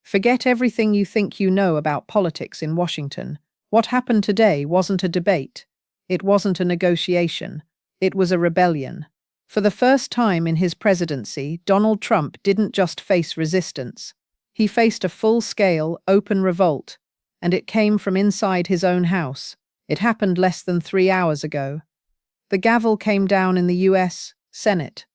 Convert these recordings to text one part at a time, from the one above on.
Forget everything you think you know about politics in Washington. What happened today wasn't a debate. It wasn't a negotiation. It was a rebellion. For the first time in his presidency, Donald Trump didn't just face resistance. He faced a full-scale, open revolt, and it came from inside his own house. It happened less than 3 hours ago. The gavel came down in the U.S. Senate,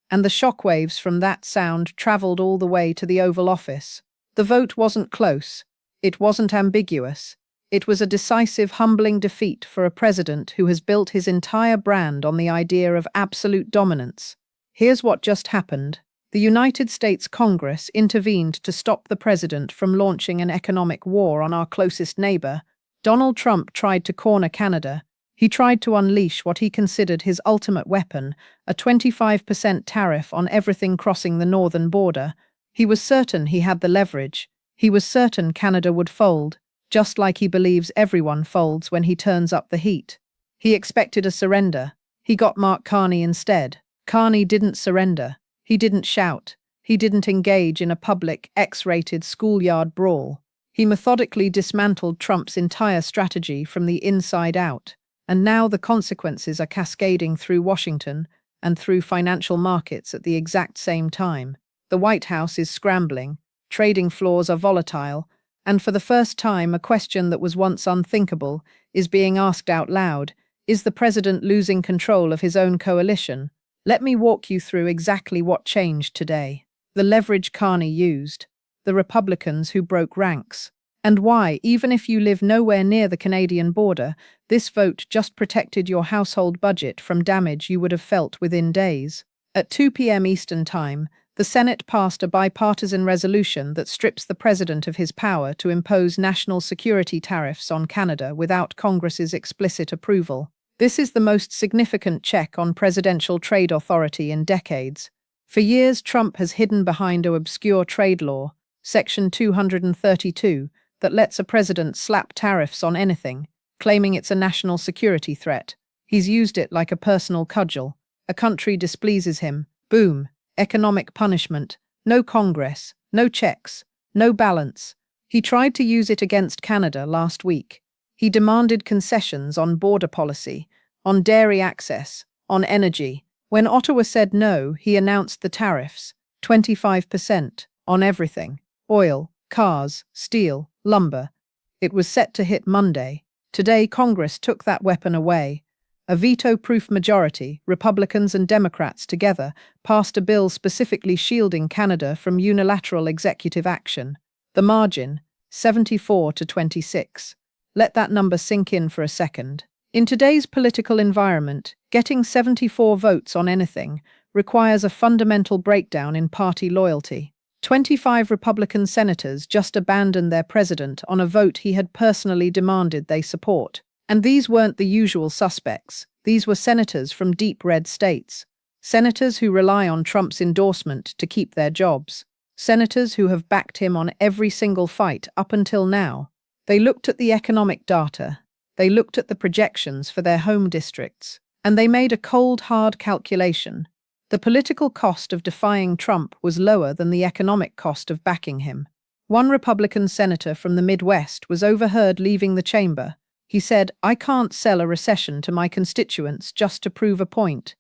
and the shockwaves from that sound traveled all the way to the Oval Office. The vote wasn't close. It wasn't ambiguous. It was a decisive, humbling defeat for a president who has built his entire brand on the idea of absolute dominance. Here's what just happened. The United States Congress intervened to stop the president from launching an economic war on our closest neighbor. Donald Trump tried to corner Canada. He tried to unleash what he considered his ultimate weapon, a 25% tariff on everything crossing the northern border. He was certain he had the leverage. He was certain Canada would fold, just like he believes everyone folds when he turns up the heat. He expected a surrender. He got Mark Carney instead. Carney didn't surrender. He didn't shout. He didn't engage in a public, X-rated schoolyard brawl. He methodically dismantled Trump's entire strategy from the inside out. And now the consequences are cascading through Washington and through financial markets at the exact same time. The White House is scrambling. Trading floors are volatile. And for the first time, a question that was once unthinkable is being asked out loud. Is the president losing control of his own coalition? Let me walk you through exactly what changed today. The leverage Carney used, the Republicans who broke ranks, and why, even if you live nowhere near the Canadian border, this vote just protected your household budget from damage you would have felt within days. At 2 p.m. Eastern Time, the Senate passed a bipartisan resolution that strips the president of his power to impose national security tariffs on Canada without Congress's explicit approval. This is the most significant check on presidential trade authority in decades. For years, Trump has hidden behind an obscure trade law, Section 232, that lets a president slap tariffs on anything, claiming it's a national security threat. He's used it like a personal cudgel. A country displeases him. Boom. Economic punishment. No Congress. No checks. No balance. He tried to use it against Canada last week. He demanded concessions on border policy, on dairy access, on energy. When Ottawa said no, he announced the tariffs, 25% on everything: oil, cars, steel, lumber. It was set to hit Monday. Today, Congress took that weapon away. A veto-proof majority, Republicans and Democrats together, passed a bill specifically shielding Canada from unilateral executive action. The margin, 74 to 26. Let that number sink in for a second. In today's political environment, getting 74 votes on anything requires a fundamental breakdown in party loyalty. 25 Republican senators just abandoned their president on a vote he had personally demanded they support. And these weren't the usual suspects. These were senators from deep red states. Senators who rely on Trump's endorsement to keep their jobs. Senators who have backed him on every single fight up until now. They looked at the economic data, they looked at the projections for their home districts, and they made a cold, hard calculation. The political cost of defying Trump was lower than the economic cost of backing him. One Republican senator from the Midwest was overheard leaving the chamber. He said, "I can't sell a recession to my constituents just to prove a point."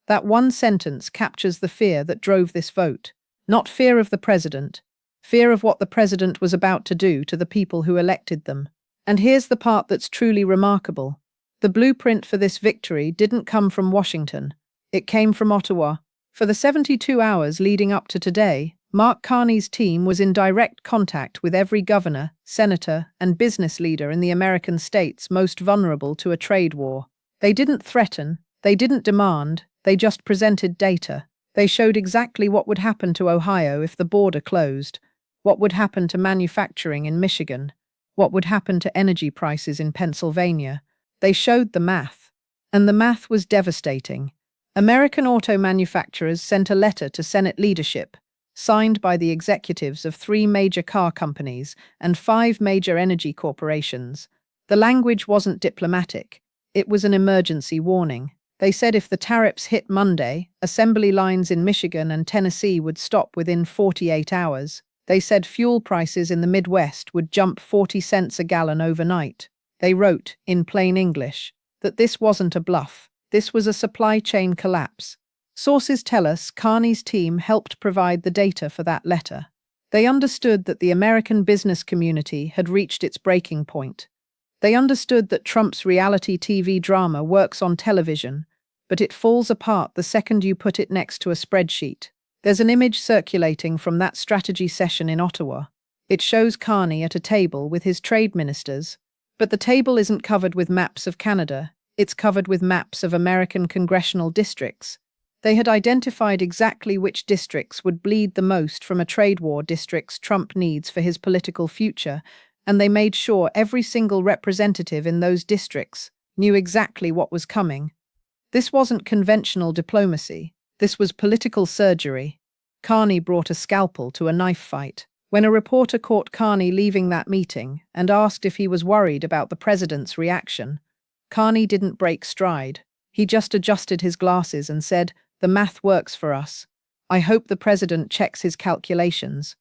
That one sentence captures the fear that drove this vote. Not fear of the president, fear of what the president was about to do to the people who elected them. And here's the part that's truly remarkable. The blueprint for this victory didn't come from Washington. It came from Ottawa. For the 72 hours leading up to today, Mark Carney's team was in direct contact with every governor, senator, and business leader in the American states most vulnerable to a trade war. They didn't threaten, they didn't demand, they just presented data. They showed exactly what would happen to Ohio if the border closed, what would happen to manufacturing in Michigan, what would happen to energy prices in Pennsylvania. They showed the math, and the math was devastating. American auto manufacturers sent a letter to Senate leadership, signed by the executives of 3 major car companies and 5 major energy corporations. The language wasn't diplomatic. It was an emergency warning. They said if the tariffs hit Monday, assembly lines in Michigan and Tennessee would stop within 48 hours. They said fuel prices in the Midwest would jump 40 cents a gallon overnight. They wrote, in plain English, that this wasn't a bluff. This was a supply chain collapse. Sources tell us Carney's team helped provide the data for that letter. They understood that the American business community had reached its breaking point. They understood that Trump's reality TV drama works on television, but it falls apart the second you put it next to a spreadsheet. There's an image circulating from that strategy session in Ottawa. It shows Carney at a table with his trade ministers, but the table isn't covered with maps of Canada, it's covered with maps of American congressional districts. They had identified exactly which districts would bleed the most from a trade war districts Trump needs for his political future, and they made sure every single representative in those districts knew exactly what was coming. This wasn't conventional diplomacy. This was political surgery. Carney brought a scalpel to a knife fight. When a reporter caught Carney leaving that meeting and asked if he was worried about the president's reaction, Carney didn't break stride. He just adjusted his glasses and said, "The math works for us. I hope the president checks his calculations."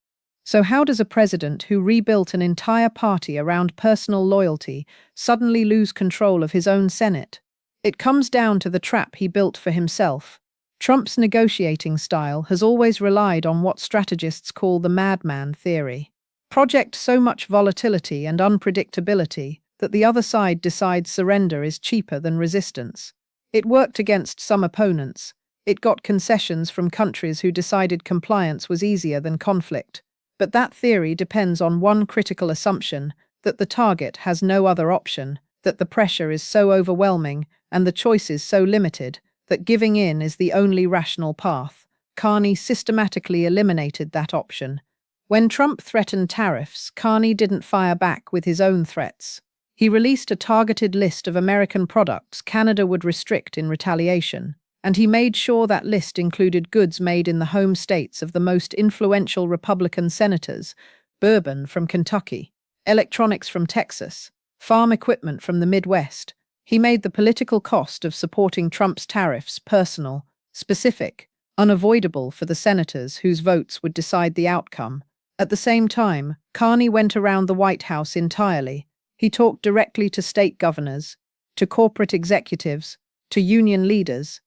So how does a president who rebuilt an entire party around personal loyalty suddenly lose control of his own Senate? It comes down to the trap he built for himself. Trump's negotiating style has always relied on what strategists call the Madman Theory. Project so much volatility and unpredictability that the other side decides surrender is cheaper than resistance. It worked against some opponents. It got concessions from countries who decided compliance was easier than conflict. But that theory depends on one critical assumption, that the target has no other option, that the pressure is so overwhelming and the choices so limited that giving in is the only rational path. Carney systematically eliminated that option. When Trump threatened tariffs, Carney didn't fire back with his own threats. He released a targeted list of American products Canada would restrict in retaliation, and he made sure that list included goods made in the home states of the most influential Republican senators: bourbon from Kentucky, electronics from Texas, farm equipment from the Midwest. He made the political cost of supporting Trump's tariffs personal, specific, unavoidable for the senators whose votes would decide the outcome. At the same time, Carney went around the White House entirely. He talked directly to state governors, to corporate executives, to union leaders.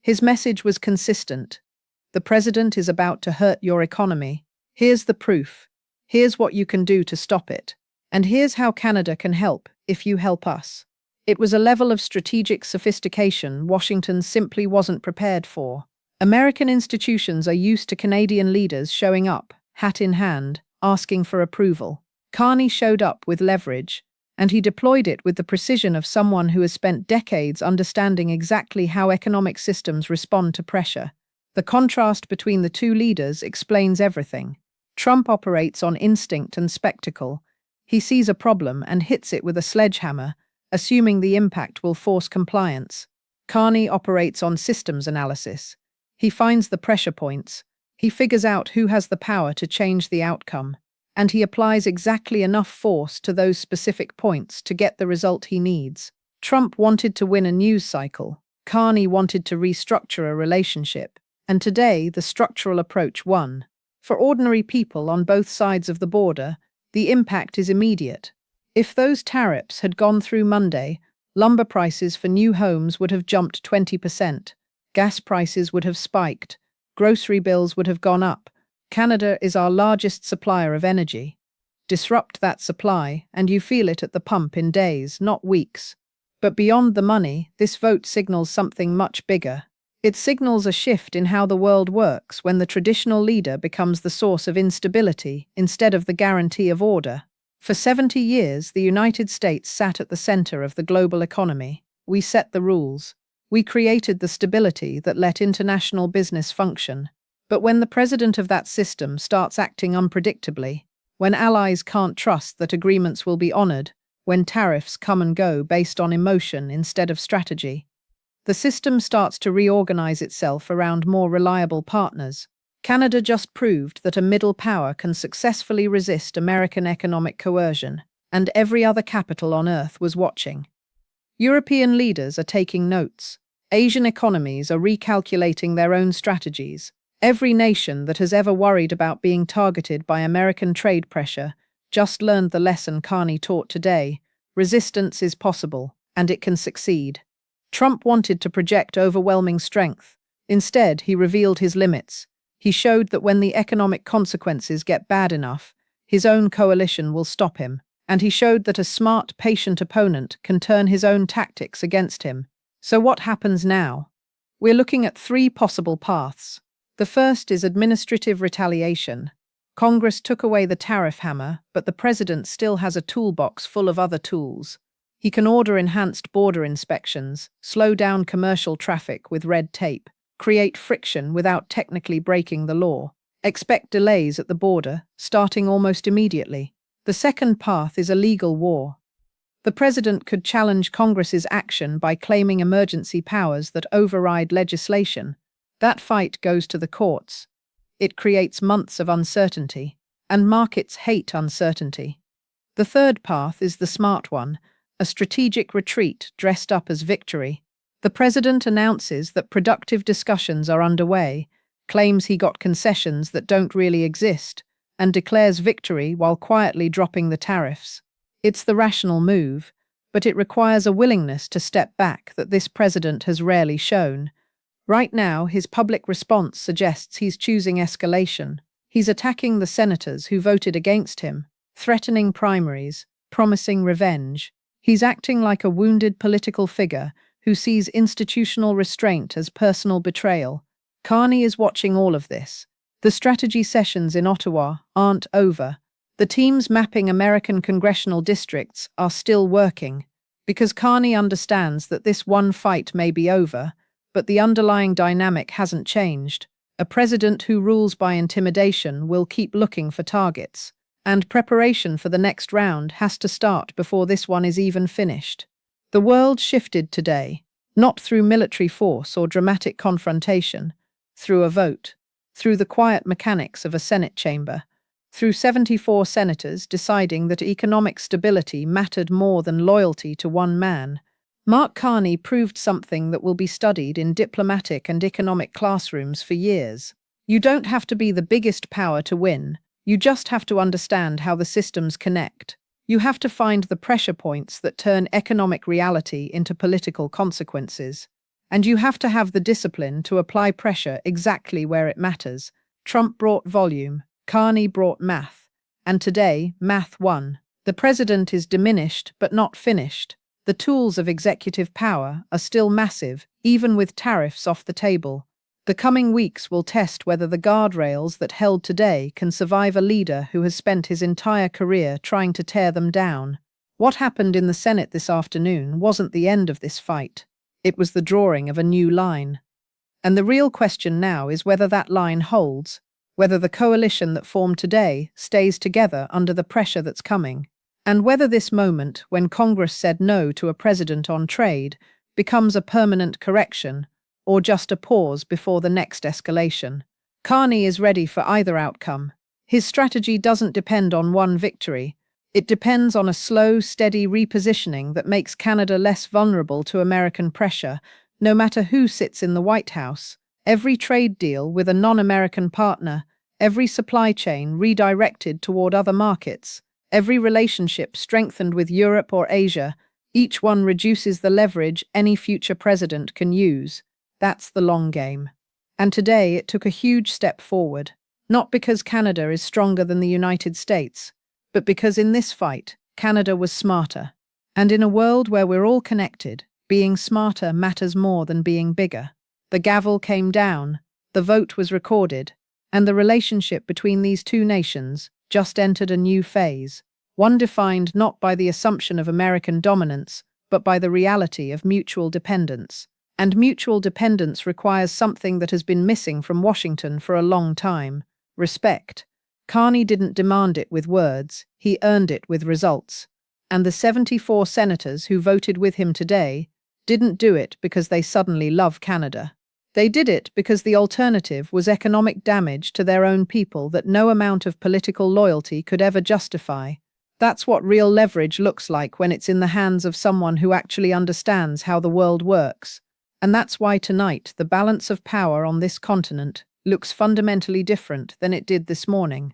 His message was consistent. The president is about to hurt your economy. Here's the proof. Here's what you can do to stop it. And here's how Canada can help if you help us. It was a level of strategic sophistication Washington simply wasn't prepared for. American institutions are used to Canadian leaders showing up, hat in hand, asking for approval. Carney showed up with leverage, and he deployed it with the precision of someone who has spent decades understanding exactly how economic systems respond to pressure. The contrast between the two leaders explains everything. Trump operates on instinct and spectacle. He sees a problem and hits it with a sledgehammer, assuming the impact will force compliance. Carney operates on systems analysis. He finds the pressure points. He figures out who has the power to change the outcome. And he applies exactly enough force to those specific points to get the result he needs. Trump wanted to win a news cycle. Carney wanted to restructure a relationship. And today, the structural approach won. For ordinary people on both sides of the border, the impact is immediate. If those tariffs had gone through Monday, lumber prices for new homes would have jumped 20%, gas prices would have spiked, grocery bills would have gone up. Canada is our largest supplier of energy. Disrupt that supply, and you feel it at the pump in days, not weeks. But beyond the money, this vote signals something much bigger. It signals a shift in how the world works when the traditional leader becomes the source of instability instead of the guarantee of order. For 70 years, the United States sat at the center of the global economy. We set the rules. We created the stability that let international business function. But when the president of that system starts acting unpredictably, when allies can't trust that agreements will be honored, when tariffs come and go based on emotion instead of strategy, the system starts to reorganize itself around more reliable partners. Canada just proved that a middle power can successfully resist American economic coercion, and every other capital on Earth was watching. European leaders are taking notes. Asian economies are recalculating their own strategies. Every nation that has ever worried about being targeted by American trade pressure just learned the lesson Carney taught today. Resistance is possible, and it can succeed. Trump wanted to project overwhelming strength. Instead, he revealed his limits. He showed that when the economic consequences get bad enough, his own coalition will stop him. And he showed that a smart, patient opponent can turn his own tactics against him. So what happens now? We're looking at three possible paths. The first is administrative retaliation. Congress took away the tariff hammer, but the president still has a toolbox full of other tools. He can order enhanced border inspections, slow down commercial traffic with red tape, create friction without technically breaking the law, expect delays at the border, starting almost immediately. The second path is a legal war. The president could challenge Congress's action by claiming emergency powers that override legislation. That fight goes to the courts. It creates months of uncertainty, and markets hate uncertainty. The third path is the smart one, a strategic retreat dressed up as victory. The president announces that productive discussions are underway, claims he got concessions that don't really exist, and declares victory while quietly dropping the tariffs. It's the rational move, but it requires a willingness to step back that this president has rarely shown. Right now, his public response suggests he's choosing escalation. He's attacking the senators who voted against him, threatening primaries, promising revenge. He's acting like a wounded political figure who sees institutional restraint as personal betrayal. Carney is watching all of this. The strategy sessions in Ottawa aren't over. The teams mapping American congressional districts are still working, because Carney understands that this one fight may be over, but the underlying dynamic hasn't changed. A president who rules by intimidation will keep looking for targets, and preparation for the next round has to start before this one is even finished. The world shifted today, not through military force or dramatic confrontation, through a vote, through the quiet mechanics of a Senate chamber, through 74 senators deciding that economic stability mattered more than loyalty to one man. Mark Carney proved something that will be studied in diplomatic and economic classrooms for years. You don't have to be the biggest power to win. You just have to understand how the systems connect. You have to find the pressure points that turn economic reality into political consequences. And you have to have the discipline to apply pressure exactly where it matters. Trump brought volume, Carney brought math, and today, math won. The president is diminished but not finished. The tools of executive power are still massive, even with tariffs off the table. The coming weeks will test whether the guardrails that held today can survive a leader who has spent his entire career trying to tear them down. What happened in the Senate this afternoon wasn't the end of this fight. It was the drawing of a new line. And the real question now is whether that line holds, whether the coalition that formed today stays together under the pressure that's coming, and whether this moment, when Congress said no to a president on trade, becomes a permanent correction or just a pause before the next escalation. Carney is ready for either outcome. His strategy doesn't depend on one victory. It depends on a slow, steady repositioning that makes Canada less vulnerable to American pressure, no matter who sits in the White House. Every trade deal with a non-American partner, every supply chain redirected toward other markets, every relationship strengthened with Europe or Asia, each one reduces the leverage any future president can use. That's the long game. And today it took a huge step forward, not because Canada is stronger than the United States, but because in this fight, Canada was smarter. And in a world where we're all connected, being smarter matters more than being bigger. The gavel came down, the vote was recorded, and the relationship between these two nations just entered a new phase, one defined not by the assumption of American dominance, but by the reality of mutual dependence. And mutual dependence requires something that has been missing from Washington for a long time: respect. Carney didn't demand it with words, he earned it with results. And the 74 senators who voted with him today didn't do it because they suddenly love Canada. They did it because the alternative was economic damage to their own people that no amount of political loyalty could ever justify. That's what real leverage looks like when it's in the hands of someone who actually understands how the world works. And that's why tonight the balance of power on this continent looks fundamentally different than it did this morning.